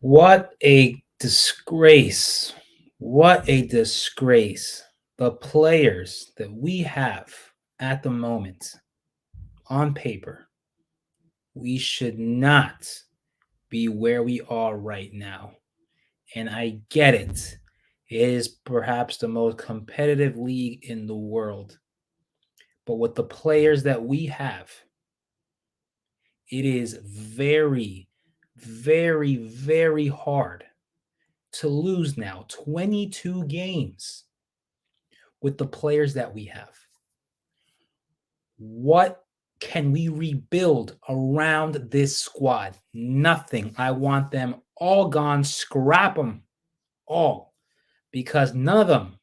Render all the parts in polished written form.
What a disgrace. What a disgrace. The players that we have at the moment on paper, we should not be where we are right now. And I get it. It is perhaps the most competitive league in the world. But with the players that we have, it is very, very hard to lose now 22 games with the players that we have. What can we rebuild around this squad? Nothing. I want them all gone. Scrap them all because none of them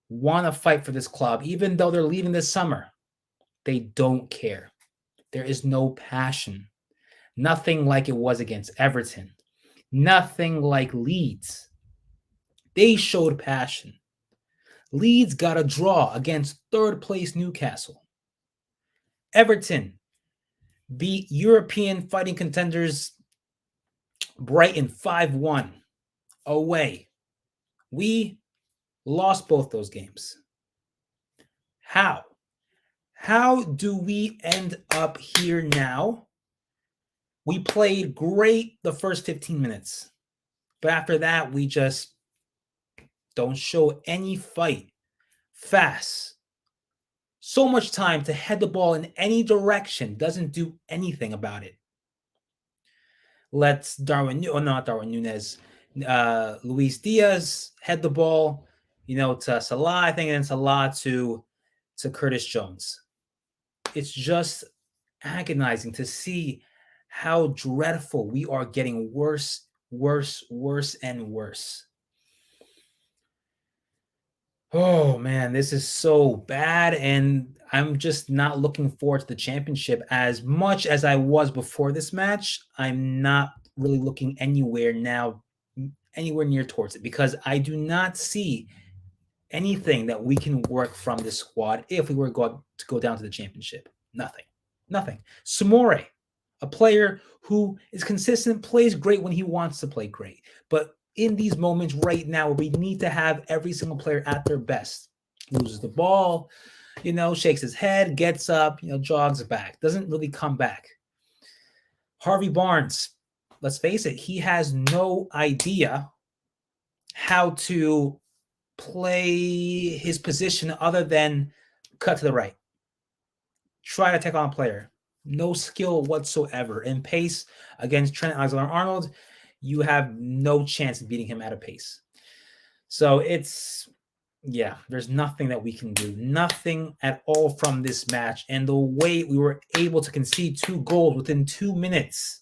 want to fight for this club, even though they're leaving this summer. They don't care. There is no passion. Nothing like it was against Everton. Nothing like Leeds. They showed passion. Leeds got a draw against third place Newcastle. Everton beat European fighting contenders Brighton 5-1 away. We lost both those games. How? How do we end up here now? We played great the first 15 minutes, but after that, we just don't show any fight. Fast. So much time to head the ball in any direction, doesn't do anything about it. Let's not Darwin Nunez, Luis Diaz head the ball, to Salah, I think, and then Salah to Curtis Jones. It's just agonizing to see how dreadful we are getting worse, and worse. Oh man, this is so bad, and I'm just not looking forward to the championship as much as I was before this match. I'm not really looking anywhere near towards it because I do not see anything that we can work from this squad if we were to go down to the championship. Nothing. Samore, a player who is consistent, plays great when he wants to play great, but in these moments right now where we need to have every single player at their best, loses the ball, shakes his head, gets up, jogs back, doesn't really come back. Harvey Barnes, let's face it, he has no idea how to play his position other than cut to the right, try to take on a player. No skill whatsoever. In pace against Trent Alexander-Arnold, you have no chance of beating him at a pace. So there's nothing that we can do. Nothing at all from this match. And the way we were able to concede 2 goals within 2 minutes,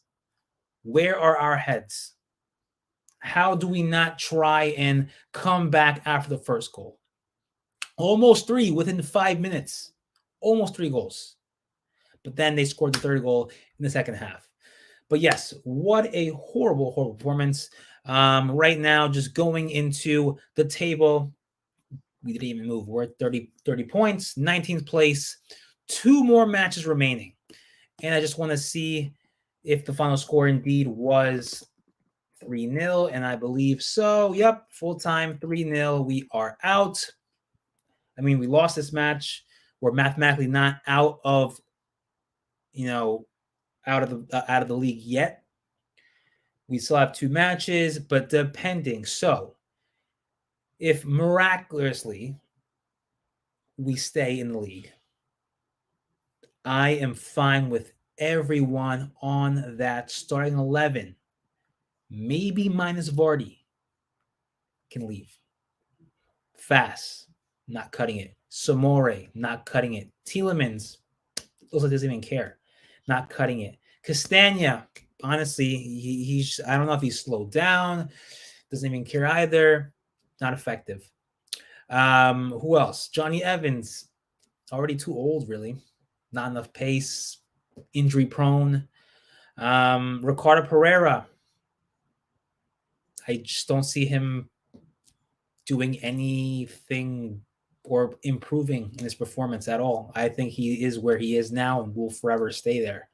where are our heads? How do we not try and come back after the first goal? Almost 3 within 5 minutes. Almost 3 goals. But then they scored the third goal in the second half. But yes, what a horrible performance. Right now, just going into the table, we didn't even move. We're at 30 points, 19th place, 2 more matches remaining. And I just want to see if the final score indeed was 3-0, and I believe so. Yep, full time 3-0. We are out. I mean, we lost this match. We're mathematically not out of the league yet. We still have 2 matches, but depending. So, if miraculously we stay in the league, I am fine with everyone on that starting 11. Maybe minus Vardy can leave. Fast, not cutting it. Samore, not cutting it. Tielemans, also doesn't even care. Not cutting it. Castagna, honestly, he's I don't know if he's slowed down. Doesn't even care either. Not effective. Who else? Johnny Evans, already too old, really. Not enough pace. Injury prone. Ricardo Pereira. I just don't see him doing anything or improving in his performance at all. I think he is where he is now and will forever stay there.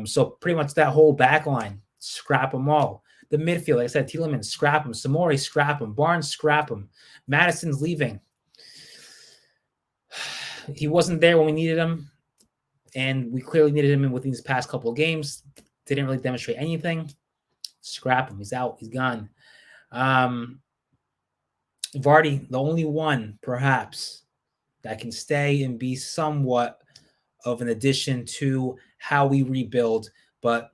So pretty much that whole back line, scrap them all. The midfield, like I said, Tielemans, scrap him. Samori, scrap him. Barnes, scrap him. Madison's leaving. He wasn't there when we needed him, and we clearly needed him within these past couple of games. Didn't really demonstrate anything. Scrap him. He's out. He's gone. Vardy, the only one, perhaps, that can stay and be somewhat of an addition to how we rebuild. But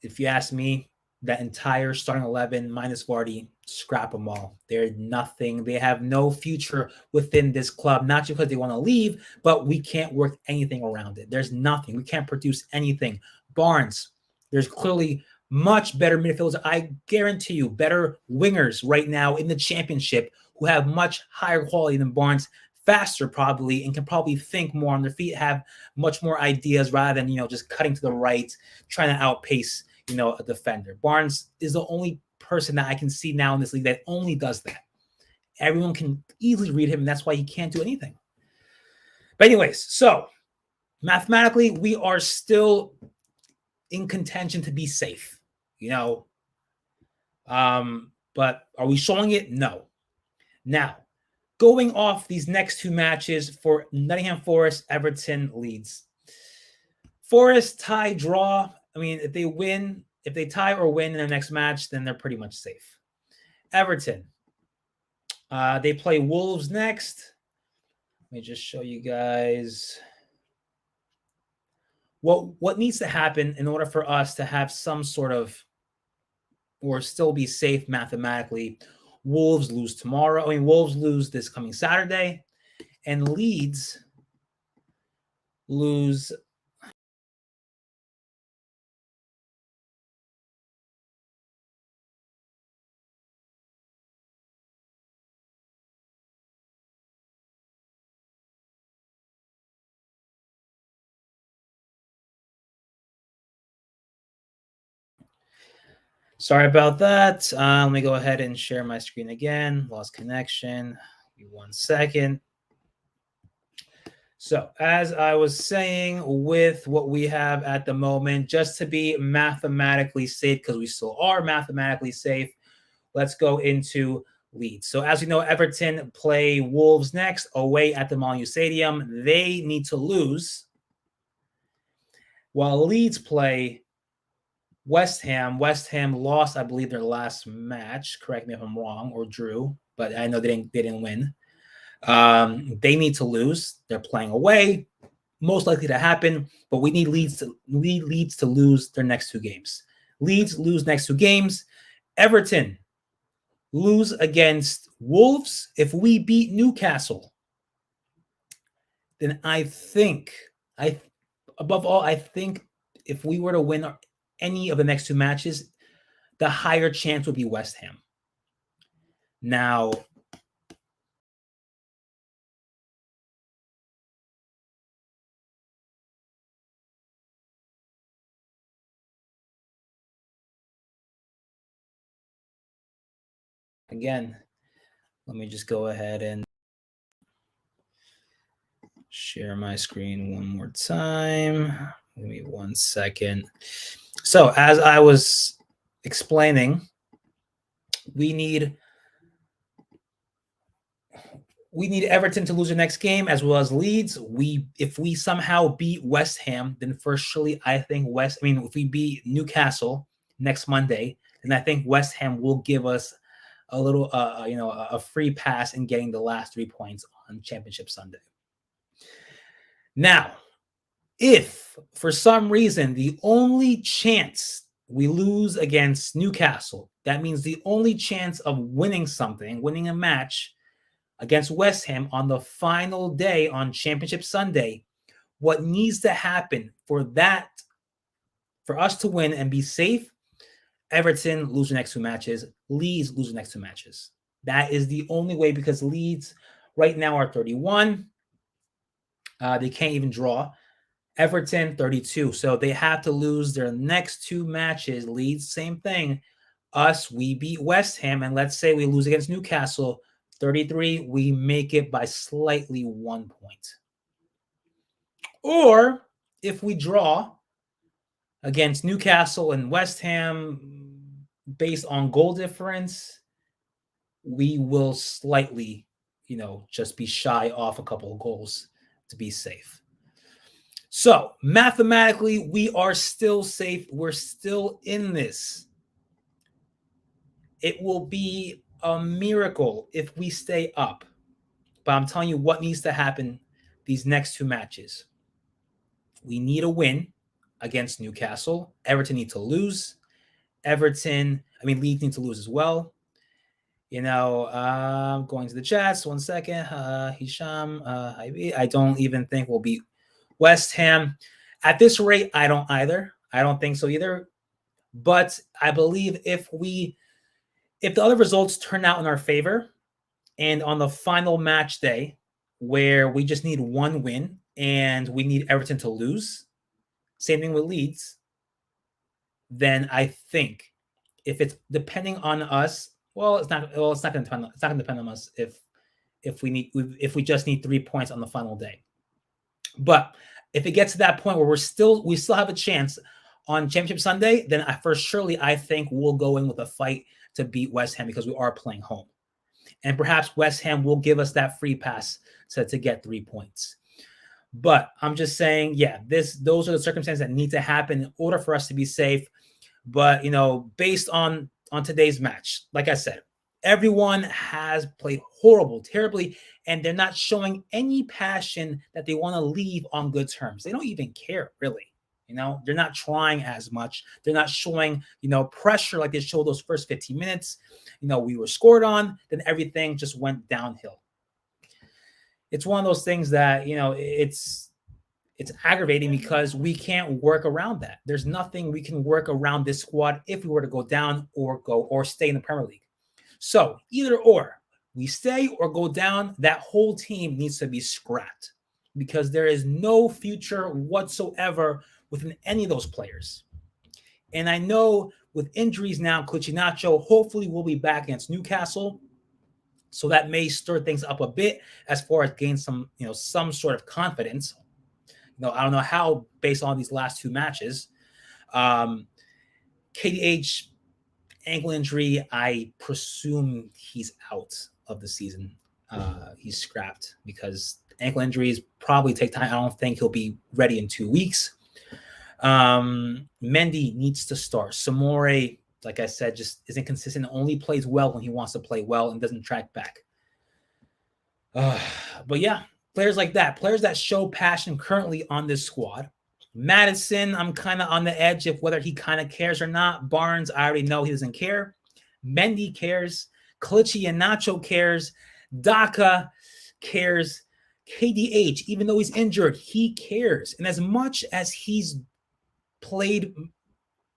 if you ask me, that entire starting 11 minus Vardy, scrap them all. They're nothing. They have no future within this club, not just because they want to leave, but we can't work anything around it. There's nothing. We can't produce anything. Barnes, there's clearly much better midfielders. I guarantee you, better wingers right now in the championship who have much higher quality than Barnes, faster probably, and can probably think more on their feet, have much more ideas rather than, just cutting to the right, trying to outpace, a defender. Barnes is the only person that I can see now in this league that only does that. Everyone can easily read him, and that's why he can't do anything. But anyways, so mathematically, we are still in contention to be safe, but are we showing it? No. Now, going off these next two matches for Nottingham Forest, Everton, Leeds. Forest, tie, draw. I mean, if they tie or win in their next match, then they're pretty much safe. Everton, they play Wolves next. Let me just show you guys what needs to happen in order for us to have some sort of, or still be safe mathematically. Wolves lose tomorrow. Wolves lose this coming Saturday, and Leeds lose. Sorry about that. Let me go ahead and share my screen again. Lost connection. Give me 1 second. So as I was saying, with what we have at the moment, just to be mathematically safe, because we still are mathematically safe, let's go into Leeds. So as we know, Everton play Wolves next away at the Molineux Stadium. They need to lose, while Leeds play West Ham. West Ham lost, I believe, their last match. Correct me if I'm wrong, or drew, but I know they didn't win. They need to lose. They're playing away, most likely to happen, but we need Leeds to lose their next two games. Leeds lose next two games. Everton lose against Wolves. If we beat Newcastle, then I think if we were to win any of the next two matches, the higher chance would be West Ham. Now, again, let me just go ahead and share my screen one more time. Give me 1 second. So as I was explaining, we need Everton to lose their next game as well as Leeds. If we somehow beat West Ham, then surely I think if we beat Newcastle next Monday, then I think West Ham will give us a little a free pass in getting the last 3 points on Championship Sunday. Now, if for some reason the only chance we lose against Newcastle, that means the only chance of winning a match against West Ham on the final day on Championship Sunday, what needs to happen for us to win and be safe? Everton lose the next two matches. Leeds lose the next two matches. That is the only way, because Leeds right now are 31. They can't even draw. Everton 32. So they have to lose their next two matches. Leeds, same thing. We beat West Ham, and let's say we lose against Newcastle, 33. We make it by slightly 1 point. Or if we draw, Against Newcastle and West Ham, based on goal difference, we will slightly, just be shy off a couple of goals to be safe. So mathematically, we are still safe. We're still in this. It will be a miracle if we stay up. But I'm telling you what needs to happen these next two matches. We need a win against Newcastle. Everton need to lose. Leeds need to lose as well. Going to the chats. 1 second. Hisham, I don't even think we'll beat West Ham. At this rate, I don't either. I don't think so either. But I believe if the other results turn out in our favor, and on the final match day, where we just need one win and we need Everton to lose, same thing with Leeds, then I think if it's depending on us, it's not going to depend on us if we just need 3 points on the final day. But if it gets to that point where we still have a chance on Championship Sunday, then I think we'll go in with a fight to beat West Ham because we are playing home. And perhaps West Ham will give us that free pass to get 3 points. But I'm just saying, those are the circumstances that need to happen in order for us to be safe. But, based on today's match, like I said, everyone has played terribly, and they're not showing any passion that they want to leave on good terms. They don't even care, really. They're not trying as much. They're not showing, pressure like they showed those first 15 minutes. We were scored on, then everything just went downhill. It's one of those things that, it's aggravating because we can't work around that. There's nothing we can work around this squad if we were to go down or stay in the Premier League. So either or, we stay or go down, that whole team needs to be scrapped because there is no future whatsoever within any of those players. And I know with injuries now, Cucinacho hopefully will be back against Newcastle. So that may stir things up a bit as far as gain some sort of confidence. I don't know how based on these last two matches. KDH ankle injury, I presume he's out of the season. He's scrapped because ankle injuries probably take time. I don't think he'll be ready in 2 weeks. Mendy needs to start. Samore, like I said, just isn't consistent. Only plays well when he wants to play well and doesn't track back. But yeah, players like that, players that show passion currently on this squad. Maddison, I'm kind of on the edge of whether he kind of cares or not. Barnes, I already know he doesn't care. Mendy cares. Kalichi and Nacho cares. Daka cares. KDH, even though he's injured, he cares. And as much as he's played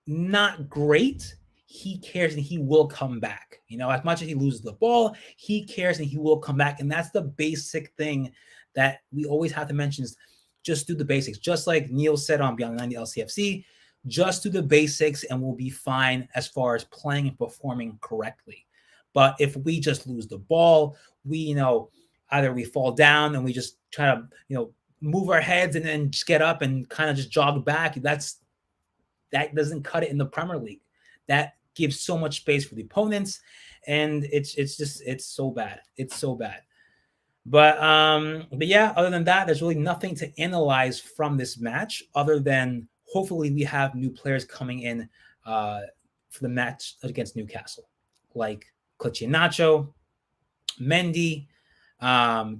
not great, he cares and he will come back. As much as he loses the ball, he cares and he will come back. And that's the basic thing that we always have to mention is just do the basics. Just like Neil said on Beyond the 90 LCFC, just do the basics and we'll be fine as far as playing and performing correctly. But if we just lose the ball, we, either we fall down and we just try to, move our heads and then just get up and kind of just jog back. That doesn't cut it in the Premier League. That gives so much space for the opponents. And it's so bad. It's so bad. But yeah, other than that, there's really nothing to analyze from this match other than hopefully we have new players coming in for the match against Newcastle, like Cucinacho, Mendy,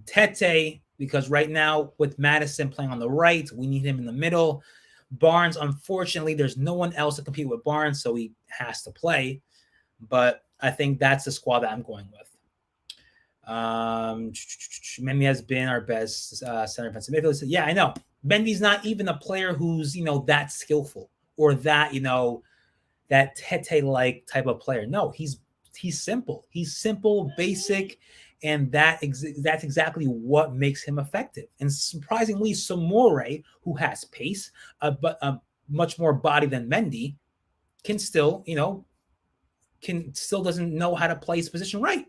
Tete, because right now with Maddison playing on the right, we need him in the middle. Barnes, unfortunately, there's no one else to compete with Barnes, so he has to play. But I think that's the squad that I'm going with. Mendy has been our best center defensive midfielder. So, yeah, I know. Mendy's not even a player who's, that skillful or that, that Tete-like type of player. No, he's simple. He's simple, basic, and that's exactly what makes him effective. And surprisingly, Samore, who has pace, but much more body than Mendy, can still, doesn't know how to play his position right.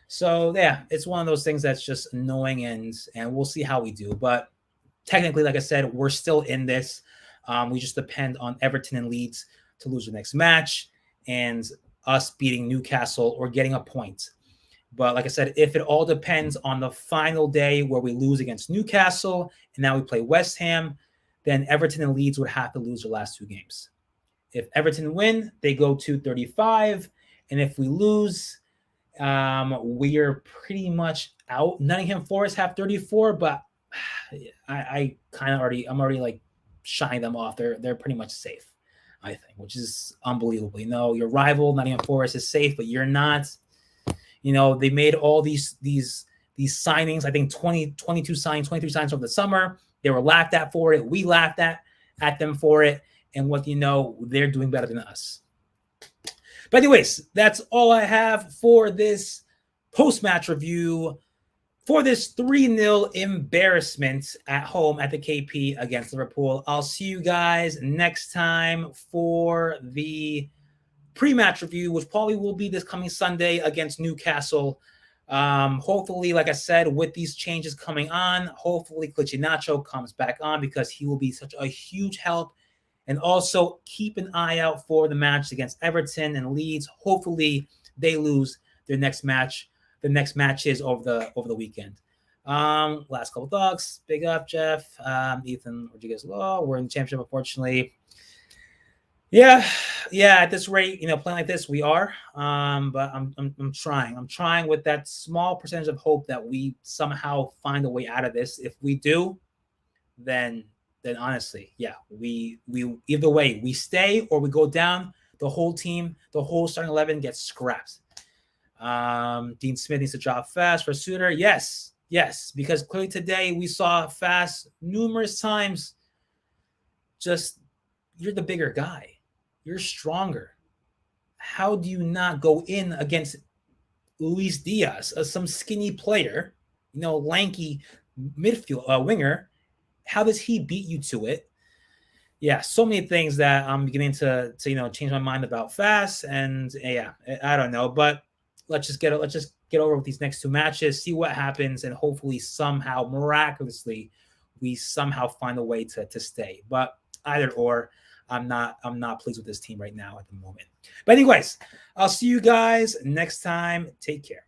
So yeah, it's one of those things that's just annoying, and we'll see how we do. But technically, like I said, we're still in this. We just depend on Everton and Leeds to lose the next match and us beating Newcastle or getting a point. But like I said, if it all depends on the final day where we lose against Newcastle and now we play West Ham, then Everton and Leeds would have to lose their last 2 games. If Everton win, they go to 35. And if we lose, we are pretty much out. Nottingham Forest have 34, but I kind of I'm already like shying them off. They're pretty much safe, I think, which is unbelievable. Your rival Nottingham Forest is safe, but you're not. They made all these signings. I think 22 signings, 23 signings over the summer. They were laughed at for it. We laughed at them for it. And what they're doing better than us. But anyways, that's all I have for this post-match review for this 3-0 embarrassment at home at the KP against Liverpool. I'll see you guys next time for the pre-match review, which probably will be this coming Sunday against Newcastle. Hopefully, like I said, with these changes coming on, hopefully Nacho comes back on because he will be such a huge help. And also keep an eye out for the match against Everton and Leeds. Hopefully they lose their next match. The next matches over the weekend. Last couple thoughts. Big up, Jeff. Ethan Rodriguez Law. We're in the championship, unfortunately. Yeah. At this rate, playing like this, we are. But I'm trying. I'm trying with that small percentage of hope that we somehow find a way out of this. If we do, then honestly, yeah, we either way, we stay or we go down. The whole team, the whole starting 11 gets scrapped. Dean Smith needs to drop fast for Suter. Yes, because clearly today we saw fast numerous times. Just, you're the bigger guy. You're stronger. How do you not go in against Luis Diaz, some skinny player, lanky midfield winger? How does he beat you to it? Yeah, so many things that I'm beginning to change my mind about fast, and yeah, I don't know, but let's just get over with these next 2 matches, see what happens, and hopefully somehow miraculously we somehow find a way to stay. But either or, I'm not pleased with this team right now at the moment. But anyways, I'll see you guys next time. Take care.